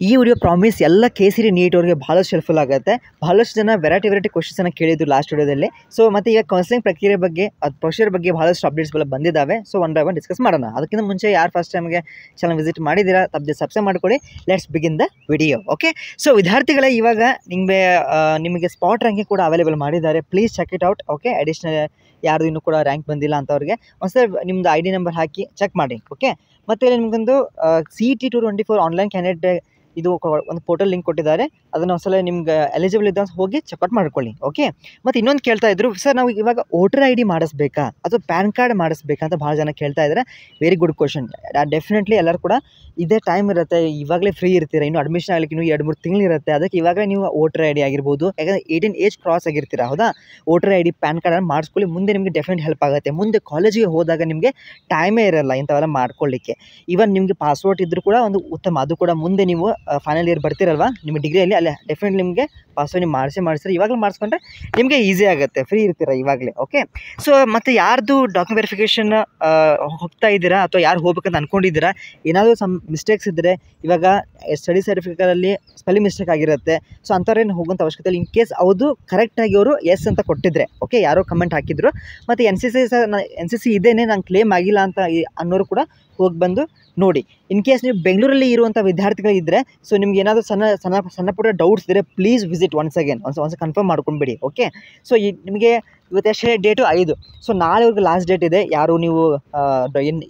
ಈ video promise ಎಲ್ಲ ಕೇಸರಿ ನೀಟ್ ಅವ್ರಿಗೆ ಭಾಳಷ್ಟು ಹೆಲ್ಪ್ಫುಲ್ ಆಗುತ್ತೆ. ಭಾಳಷ್ಟು ಜನ ವೆರೈಟಿ ಕ್ವಶನ್ಸನ್ನು ಕೇಳಿದ್ರು ಲಾಸ್ಟ್ ವಿಡಿಯೋದಲ್ಲಿ. ಸೊ ಮತ್ತು ಈಗ ಕೌನ್ಸಿಲಿಂಗ್ ಪ್ರಕ್ರಿಯೆ ಬಗ್ಗೆ ಪ್ರೊಸೀಜರ್ ಬಗ್ಗೆ ಭಾಳಷ್ಟು ಅಪ್ಡೇಟ್ಸ್ಗಳು ಬಂದಿದ್ದಾವೆ. So one by one discuss ಮಾಡೋಣ. ಅದಕ್ಕಿಂತ ಮುಂಚೆ ಯಾರು ಫಸ್ಟ್ ಟೈಮ್ಗೆ ಚಾನಲ್ ವಿಸಿಟ್ ಮಾಡಿದ್ದೀರಾ ಸಬ್ಸ್ಕ್ರೈಬ್ ಮಾಡ್ಕೊಳ್ಳಿ. Let's begin the video. Okay, so ವಿದ್ಯಾರ್ಥಿಗಳೇ, ಇವಾಗ ನಿಮಗೆ ಸ್ಪಾಟ್ ರ್ಯಾಂಕಿಂಗ್ ಕೂಡ ಅವೈಲೇಬಲ್ ಮಾಡಿದ್ದಾರೆ. Please check it out. Okay, additional ಯಾರು ಇನ್ನೂ ಕೂಡ ರ್ಯಾಂಕ್ ಬಂದಿಲ್ಲ ಅಂತವ್ರಿಗೆ ಒಂದ್ಸಲ ನಿಮ್ಮದು ID ನಂಬರ್ ಹಾಕಿ ಚೆಕ್ ಮಾಡಿ. ಓಕೆ, ಮತ್ತು ಇಲ್ಲಿ ನಿಮಗೊಂದು CET 2024 ಆನ್ಲೈನ್ ಕ್ಯಾಂಡಿಡೇಟ್ ಇದು ಒಂದು ಪೋರ್ಟಲ್ ಲಿಂಕ್ ಕೊಟ್ಟಿದ್ದಾರೆ. ಅದನ್ನು ಒಂದ್ಸಲ ನಿಮ್ಗೆ ಎಲಿಜಿಬಲ್ ಇದ್ದ ಹೋಗಿ ಚೆಕ್ಔಟ್ ಮಾಡ್ಕೊಳ್ಳಿ. ಓಕೆ, ಮತ್ತು ಇನ್ನೊಂದು ಕೇಳ್ತಾ ಇದ್ರು, ಸರ್ ನಾವು ಇವಾಗ ವೋಟರ್ ID ಮಾಡಿಸ್ಬೇಕಾ ಅಥವಾ ಪ್ಯಾನ್ ಕಾರ್ಡ್ ಮಾಡಿಸ್ಬೇಕಾ ಅಂತ ಭಾಳ ಜನ ಕೇಳ್ತಾ ಇದ್ದಾರೆ. Very good question. ಡೆಫಿನೆಟ್ಲಿ ಎಲ್ಲರೂ ಕೂಡ ಇದೇ ಟೈಮ್ ಇರುತ್ತೆ, ಇವಾಗಲೇ ಫ್ರೀ ಇರ್ತೀರ, ಇನ್ನು ಅಡ್ಮಿಷನ್ ಆಗಲಿಕ್ಕೆ ಇನ್ನೂ 2-3 ತಿಂಗಳು ಇರುತ್ತೆ. ಅದಕ್ಕೆ ಇವಾಗಲೇ ನೀವು ವೋಟರ್ ID ಆಗಿರ್ಬೋದು, ಯಾಕಂದರೆ 18 ಏಜ್ ಕ್ರಾಸ್ ಆಗಿರ್ತೀರ, ಹೌದಾ? ವೋಟರ್ ID ಪ್ಯಾನ್ ಕಾರ್ಡನ್ನು ಮಾಡಿಸ್ಕೊಳ್ಳಿ. ಮುಂದೆ ನಿಮಗೆ ಡೆಫಿನೆಟ್ ಹೆಲ್ಪ್ ಆಗುತ್ತೆ. ಮುಂದೆ ಕಾಲೇಜಿಗೆ ಹೋದಾಗ ನಿಮಗೆ ಟೈಮೇ ಇರಲ್ಲ ಇಂಥವೆಲ್ಲ ಮಾಡ್ಕೊಳ್ಳಿಕ್ಕೆ. ಈವನ್ ನಿಮಗೆ ಪಾಸ್ಪೋರ್ಟ್ ಇದ್ದರೂ ಕೂಡ ಒಂದು ಉತ್ತಮ. ಅದು ಕೂಡ ಮುಂದೆ ನೀವು ಫೈನಲ್ ಇಯರ್ ಬರ್ತೀರಲ್ವ ನಿಮ್ಮ ಡಿಗ್ರಿಯಲ್ಲಿ, ಅಲ್ಲಿ ಡೆಫಿನೆಟ್ಲಿ ನಿಮಗೆ ಪಾಸ್ಪೋರ್ಟ್ ನೀವು ಮಾಡಿಸ್ತಾರೆ. ಇವಾಗಲೇ ಮಾಡಿಸ್ಕೊಂಡ್ರೆ ನಿಮಗೆ ಈಸಿ ಆಗುತ್ತೆ, ಫ್ರೀ ಇರ್ತೀರ ಇವಾಗಲೇ. ಓಕೆ, ಸೊ ಮತ್ತು ಯಾರ್ದು ಡಾಕ್ಯುಮೆಂಟ್ ವೆರಿಫಿಕೇಷನ್ ಹೋಗ್ತಾ ಇದ್ದೀರಾ ಅಥವಾ ಯಾರು ಹೋಗ್ಬೇಕಂತ ಅಂದ್ಕೊಂಡಿದ್ದೀರಾ, ಏನಾದರೂ ಮಿಸ್ಟೇಕ್ಸ್ ಇದ್ದರೆ, ಇವಾಗ ಸ್ಟಡಿ ಸರ್ಟಿಫಿಕೇಟಲ್ಲಿ ಸ್ಪೆಲ್ಲಿಂಗ್ ಮಿಸ್ಟೇಕ್ ಆಗಿರುತ್ತೆ. ಸೊ ಅಂಥವ್ರೇನು ಹೋಗುವಂಥ ಅವಶ್ಯಕತೆ ಇಲ್ಲ. ಇನ್ ಕೇಸ್ ಅದು ಕರೆಕ್ಟಾಗಿ ಅವರು ಎಸ್ ಅಂತ ಕೊಟ್ಟಿದ್ರೆ, ಓಕೆ, ಯಾರೋ ಕಮೆಂಟ್ ಹಾಕಿದ್ರು. ಮತ್ತು NCC ಇದೇನೆ ನಂಗೆ ಕ್ಲೇಮ್ ಆಗಿಲ್ಲ ಅಂತ ಅನ್ನೋರು ಕೂಡ ಹೋಗಿ ಬಂದು ನೋಡಿ. ಇನ್ ಕೇಸ್ ನೀವು ಬೆಂಗಳೂರಲ್ಲಿ ಇರುವಂಥ ವಿದ್ಯಾರ್ಥಿಗಳಿದ್ದರೆ, ಸೊ ನಿಮ್ಗೆ ಏನಾದರೂ ಸಣ್ಣ ಪುಟ್ಟ ಡೌಟ್ಸ್ ಇದ್ದರೆ ಪ್ಲೀಸ್ ವಿಸಿಟ್ ಒನ್ಸ್ ಕನ್ಫರ್ಮ್ ಮಾಡ್ಕೊಂಬಿಡಿ. ಓಕೆ, ಸೊ ನಿಮಗೆ ಇವತ್ತು ಎಷ್ಟು ಡೇಟು 5. ಸೊ ನಾಳೆವರೆಗೂ ಲಾಸ್ಟ್ ಡೇಟ್ ಇದೆ. ಯಾರು ನೀವು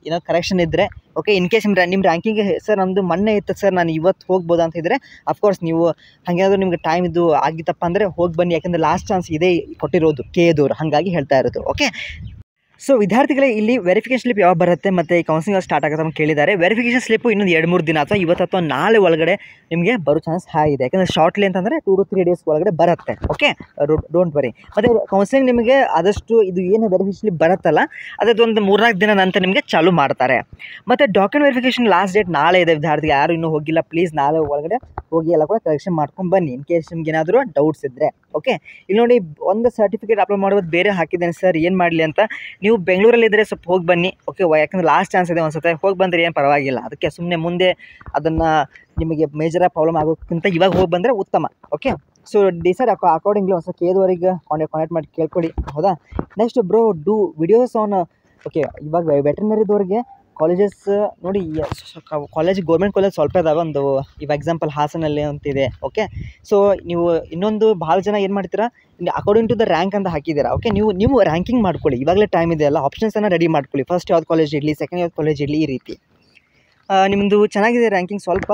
ಏನೋ ಕರೆಕ್ಷನ್ ಇದ್ದರೆ, ಓಕೆ, ಇನ್ ಕೇಸ್ ನಿಮ್ಮ ರ್ಯಾಂಕಿಂಗ್ ಸರ್ ನಮ್ಮದು ಮೊನ್ನೆ ಇತ್ತು ಸರ್, ನಾನು ಇವತ್ತು ಹೋಗ್ಬೋದಾ ಅಂತ ಇದ್ದರೆ, ಅಫ್ಕೋರ್ಸ್ ನೀವು ಹಾಗೇನಾದರೂ ನಿಮ್ಗೆ ಟೈಮ್ ಇದು ಆಗಿತ್ತಪ್ಪ ಅಂದರೆ ಹೋಗಿ ಬನ್ನಿ. ಯಾಕೆಂದರೆ ಲಾಸ್ಟ್ ಚಾನ್ಸ್ ಇದೇ ಕೊಟ್ಟಿರೋದು KA ಹಾಗಾಗಿ ಹೇಳ್ತಾ ಇರೋದು. ಓಕೆ, ಸೊ ವಿದ್ಯಾರ್ಥಿಗಳೇ, ಇಲ್ಲಿ ವೆರಿಫಿಕೇಷನ್ ಸ್ಲಿಪ್ ಯಾವಾಗ ಬರುತ್ತೆ ಮತ್ತು ಈ ಕೌನ್ಸಿಲಿಂಗ್ ಸ್ಟಾರ್ಟ್ ಆಗುತ್ತೆ ಅಂತ ಕೇಳಿದ್ದಾರೆ. ವೆರಿಫಿಕೇಷನ್ ಸ್ಲಿಪ್ಪು ಇನ್ನೊಂದು 2-3 ದಿನ ಅಥವಾ ಇವತ್ತು ಅಥವಾ ನಾಳೆ ಒಳಗಡೆ ನಿಮಗೆ ಬರೋ ಚಾನ್ಸ್ ಹಾಯ್ ಇದೆ. ಯಾಕಂದರೆ ಶಾರ್ಟ್ಲಿ ಅಂತಂದರೆ 2 to 3 ಡೇಸ್ ಒಳಗಡೆ ಬರುತ್ತೆ. Okay, don't worry. ಮತ್ತು ಕೌನ್ಸಿಲಿಂಗ್ ನಿಮಗೆ ಆದಷ್ಟು ಇದು ಏನು ವೆರಿಫಿಕೇಷನ್ ಸ್ಲಿಪ್ ಬರುತ್ತಲ್ಲ, ಅದೊಂದು 3-4 ದಿನ ನಂತರ ನಿಮಗೆ ಚಾಲೂ ಮಾಡ್ತಾರೆ. ಮತ್ತು ಡಾಕ್ಯುಮೆಂಟ್ ವೆರಿಫಿಕೇಷನ್ ಲಾಸ್ಟ್ ಡೇಟ್ ನಾಳೆ ಇದೆ. ವಿದ್ಯಾರ್ಥಿಗೆ ಯಾರು ಇನ್ನೂ ಹೋಗಿಲ್ಲ, ಪ್ಲೀಸ್ ನಾಳೆ ಒಳಗಡೆ ಹೋಗಿ ಎಲ್ಲ ಕೂಡ ಕರೆಕ್ಷನ್ ಮಾಡ್ಕೊಂಡು ಬನ್ನಿ, ಇನ್ ಕೇಸ್ ನಿಮ್ಗೆ ಏನಾದರೂ ಡೌಟ್ಸ್ ಇದ್ದರೆ. ಓಕೆ, ಇಲ್ಲಿ ನೋಡಿ, ಒಂದು ಸರ್ಟಿಫಿಕೇಟ್ ಅಪ್ಲೋಡ್ ಮಾಡೋದು ಬೇರೆ ಹಾಕಿದ್ದೇನೆ ಸರ್, ಏನು ಮಾಡಲಿ ಅಂತ. ನೀವು ಬೆಂಗಳೂರಲ್ಲಿದ್ದರೆ ಸ್ವಲ್ಪ ಹೋಗಿ ಬನ್ನಿ. ಓಕೆ, ಯಾಕಂದರೆ ಲಾಸ್ಟ್ ಚಾನ್ಸ್ ಇದೆ. ಒಂದು ಸತಿ ಹೋಗಿ ಬಂದರೆ ಏನು ಪರವಾಗಿಲ್ಲ. ಅದಕ್ಕೆ ಸುಮ್ಮನೆ ಮುಂದೆ ಅದನ್ನು ನಿಮಗೆ ಮೇಜರಾಗಿ ಪ್ರಾಬ್ಲಮ್ ಆಗೋಕ್ಕಿಂತ ಇವಾಗ ಹೋಗಿ ಬಂದರೆ ಉತ್ತಮ. ಓಕೆ, ಸೊ ಡಿಸೈಡ್ ಅಕಾರ್ಡಿಂಗ್ಲಿ ಒಂದು ಸ್ವಲ್ಪ KA ಕಾಂಟ್ಯಾಕ್ಟ್ ಮಾಡಿ ಕೇಳ್ಕೊಳ್ಳಿ, ಹೌದಾ? Next bro do videos on. Okay, ಇವಾಗ ವೆಟರ್ನರಿದವ್ರಿಗೆ ಕಾಲೇಜಸ್ ನೋಡಿ, ಗೌರ್ಮೆಂಟ್ ಕಾಲೇಜ್ ಸ್ವಲ್ಪ ಇದಾವೆ. ಒಂದು ಇವಾಗ ಎಕ್ಸಾಂಪಲ್ ಹಾಸನಲ್ಲಿ ಅಂತಿದೆ. ಓಕೆ, ಸೊ ನೀವು ಇನ್ನೊಂದು ಭಾಳ ಜನ ಏನು ಮಾಡ್ತೀರಾ, ಅಕಾರ್ಡಿಂಗ್ ಟು ದ ರ್ಯಾಂಕ್ ಅಂತ ಹಾಕಿದ್ದೀರಾ. ಓಕೆ, ನೀವು ರ್ಯಾಂಕಿಂಗ್ ಮಾಡ್ಕೊಳ್ಳಿ, ಇವಾಗಲೇ ಟೈಮ್ ಇದೆ ಅಲ್ಲ, ಆಪ್ಷನ್ಸನ್ನು ರೆಡಿ ಮಾಡ್ಕೊಳ್ಳಿ. ಫಸ್ಟ್ ಯಾವ್ದು ಕಾಲೇಜ್ ಇರಲಿ, ಸೆಕೆಂಡ್ ಯಾವ್ದು ಕಾಲೇಜ್ ಇರಲಿ, ಈ ರೀತಿ ನಿಮ್ಮದು ಚೆನ್ನಾಗಿದೆ ರ್ಯಾಂಕಿಂಗ್. ಸ್ವಲ್ಪ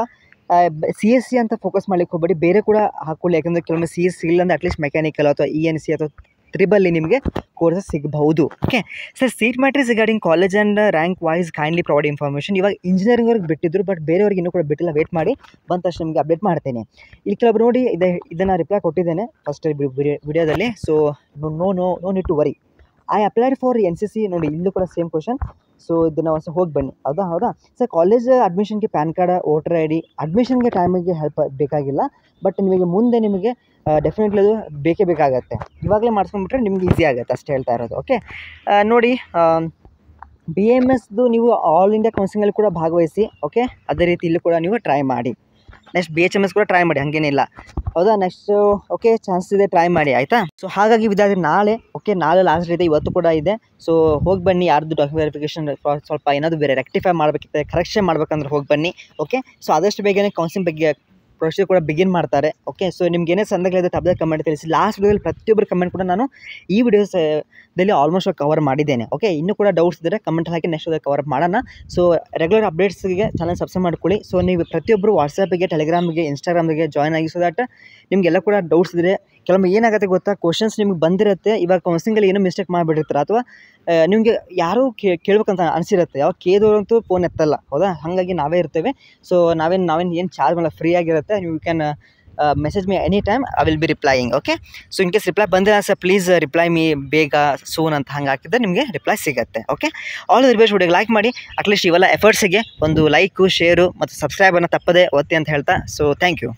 CSC ಅಂತ ಫೋಕಸ್ ಮಾಡ್ಲಿಕ್ಕೆ ಹೋಗ್ಬೇಡಿ, ಬೇರೆ ಕೂಡ ಹಾಕ್ಕೊಳ್ಳಿ. ಯಾಕಂದರೆ ಕೆಲವೊಮ್ಮೆ CS ಸಿಗಲ್ಲ ಅಂದರೆ ಅಟ್ಲೀಸ್ಟ್ ಮೆಕ್ಯಾನಿಕಲ್ ಅಥವಾ ENC ಅಥವಾ ತ್ರಿಬಲ್ ನಿಮಗೆ ಕೋರ್ಸಸ್ ಸಿಗಬಹುದು. Okay sir, seat matrix regarding college and rank wise kindly provide information. ಇವಾಗ ಇಂಜಿನಿಯರಿಂಗ್ ಅವ್ರಿಗೆ ಬಿಟ್ಟಿದ್ರು, ಬಟ್ ಬೇರೆಯವ್ರಿಗೆ ಇನ್ನೂ ಕೂಡ ಬಿಟ್ಟಿಲ್ಲ. ವೇಟ್ ಮಾಡಿ, ಬಂದ ತಕ್ಷಣ ನಿಮಗೆ ಅಪ್ಡೇಟ್ ಮಾಡ್ತೇನೆ. ಇಲ್ಲಿ ಕೆಲವೊಬ್ರು ನೋಡಿ, ಇದನ್ನು ರಿಪ್ಲೈ ಕೊಟ್ಟಿದ್ದೇನೆ ಫಸ್ಟ್ ವಿಡಿಯೋದಲ್ಲಿ. So no need to worry. I applied for NCC. ನೋಡಿ, ಇಲ್ಲೂ ಕೂಡ ಸೇಮ್ ಕ್ವಶನ್. ಸೊ ಇದನ್ನು ಒಂದು ಹೋಗಿ ಬನ್ನಿ, ಹೌದಾ ಸರ್. ಕಾಲೇಜ್ ಅಡ್ಮಿಷನ್ಗೆ ಪ್ಯಾನ್ ಕಾರ್ಡ್, ವೋಟರ್ ID ಅಡ್ಮಿಷನ್ಗೆ ಟೈಮಿಗೆ ಹೆಲ್ಪ್ ಬೇಕಾಗಿಲ್ಲ, ಬಟ್ ನಿಮಗೆ ಮುಂದೆ ನಿಮಗೆ ಡೆಫಿನೆಟ್ಲಿ ಅದು ಬೇಕೇ ಬೇಕಾಗತ್ತೆ. ಇವಾಗಲೇ ಮಾಡಿಸ್ಕೊಂಡ್ಬಿಟ್ರೆ ನಿಮ್ಗೆ ಈಸಿ ಆಗುತ್ತೆ, ಅಷ್ಟೇ ಹೇಳ್ತಾ ಇರೋದು. ಓಕೆ, ನೋಡಿ, BAMSದು ನೀವು ಆಲ್ ಇಂಡಿಯಾ ಕೌನ್ಸಿಲಿಂಗಲ್ಲಿ ಕೂಡ ಭಾಗವಹಿಸಿ. ಓಕೆ, ಅದೇ ರೀತಿ ಇಲ್ಲೂ ಕೂಡ ನೀವು ಟ್ರೈ ಮಾಡಿ. ನೆಕ್ಸ್ಟ್ BHMS ಕೂಡ ಟ್ರೈ ಮಾಡಿ, ಹಾಗೇನಿಲ್ಲ, ಹೌದಾ? ನೆಕ್ಸ್ಟು ಓಕೆ, ಚಾನ್ಸ್ ಇದೆ, ಟ್ರೈ ಮಾಡಿ, ಆಯಿತಾ? ಸೊ ಹಾಗಾಗಿ ವಿದ್ಯಾರ್ಥಿ ನಾಳೆ ಲಾಸ್ಟ್ ಇದೆ, ಇವತ್ತು ಕೂಡ ಇದೆ. ಸೊ ಹೋಗಿ ಬನ್ನಿ. ಯಾರ್ದು ಡಾಕ್ಯುಮೆಂಟ್ ವೆರಿಫಿಕೇಷನ್ ಸ್ವಲ್ಪ ಏನಾದರೂ ಬೇರೆ ರೆಕ್ಟಿಫೈ ಮಾಡಬೇಕಿತ್ತು, ಕರೆಕ್ಷನ್ ಮಾಡ್ಬೇಕಂದ್ರೆ ಹೋಗಿ ಬನ್ನಿ. ಓಕೆ, ಸೊ ಆದಷ್ಟು ಬೇಗನೆ ಕೌನ್ಸಿಲಿಂಗ್ ಬಗ್ಗೆ ಪ್ರೊಸೀಜರ್ ಕೂಡ ಬಿಗಿನ್ ಮಾಡ್ತಾರೆ. ಓಕೆ, ಸೊ ನಿಮ್ಗೆ ಏನೇ ಸಂದೇಹಗಳಿದೆ ತಪ್ಪದೆ ಕಮೆಂಟ್ ತಿಳಿಸಿ. ಲಾಸ್ಟ್ ವಿಡಿಯೋದಲ್ಲಿ ಪ್ರತಿಯೊಬ್ಬರು ಕಮೆಂಟ್ ಕೂಡ ನಾನು ಈ ವಿಡಿಯೋದಲ್ಲಿ ಆಲ್ಮೋಸ್ಟ್ ಕವರ್ ಮಾಡಿದ್ದೇನೆ. ಓಕೆ, ಇನ್ನೂ ಕೂಡ ಡೌಟ್ಸ್ ಇದ್ದರೆ ಕಮೆಂಟ್ ಹಾಕಿ ನೆಕ್ಸ್ಟ್ ಕವರ್ ಮಾಡೋಣ. ಸೊ ರೆಗ್ಯುಲರ್ ಅಪ್ಡೇಟ್ಸ್ಗೆ ಚಾನಲ್ ಸಬ್ಸ್ಕ್ರೈಬ್ ಮಾಡ್ಕೊಳ್ಳಿ. ಸೊ ನೀವು ಪ್ರತಿಯೊಬ್ಬರು ವಾಟ್ಸಪ್ಗೆ, ಟೆಲಿಗ್ರಾಮ್ಗೆ, ಇನ್ಸ್ಟಾಗ್ರಾಮ್ಗೆ ಜಾಯ್ನ್ ಆಗಿ, ಸೊ ದಟ್ ನಿಮಗೆಲ್ಲ ಕೂಡ ಡೌಟ್ಸ್ ಇದ್ದರೆ, ಕೆಲವೊಮ್ಮೆ ಏನಾಗುತ್ತೆ ಗೊತ್ತಾ, ಕ್ವಶನ್ಸ್ ನಿಮ್ಗೆ ಬಂದಿರುತ್ತೆ. ಇವಾಗ ಕೌನ್ಸಿಲಿಂಗಲ್ಲಿ ಏನೋ ಮಿಸ್ಟೇಕ್ ಮಾಡಿಬಿಟ್ಟಿರ್ತಾರೆ, ಅಥವಾ ನಿಮಗೆ ಯಾರೂ ಕೇಳ್ಬೇಕಂತ ಅನಿಸಿರುತ್ತೆ. ಯಾವಾಗ ಕೇದೋರಂತೂ ಫೋನ್ ಎತ್ತಲ್ಲ, ಹೌದಾ? ಹಾಗಾಗಿ ನಾವೇ ಇರ್ತೇವೆ. ಸೊ ನಾವೇನು ಏನು ಚಾರ್ಜ್ ಮಾಡಲ್ಲ, ಫ್ರೀ ಆಗಿರುತ್ತೆ. You can message me any time, I will be replying. Okay, so in case reply ಬಂದರೆ ಸರ್ ಪ್ಲೀಸ್ ರಿಪ್ಲೈ ಮೀ ಬೇಗ ಸೂನ್ ಅಂತ ಹಂಗೆ ಹಾಕಿದ್ರೆ ನಿಮಗೆ ರಿಪ್ಲೈ ಸಿಗುತ್ತೆ. Okay, all the best. ವಿಡಿಯೋಗೆ ಲೈಕ್ ಮಾಡಿ, ಅಟ್ಲೀಸ್ಟ್ ಇವೆಲ್ಲ ಎಫರ್ಟ್ಸಿಗೆ ಒಂದು ಲೈಕು, ಶೇರು ಮತ್ತು ಸಬ್ಸ್ಕ್ರೈಬನ್ನು ತಪ್ಪದೆ ಒತ್ತಿ ಅಂತ ಹೇಳ್ತಾ. So thank you.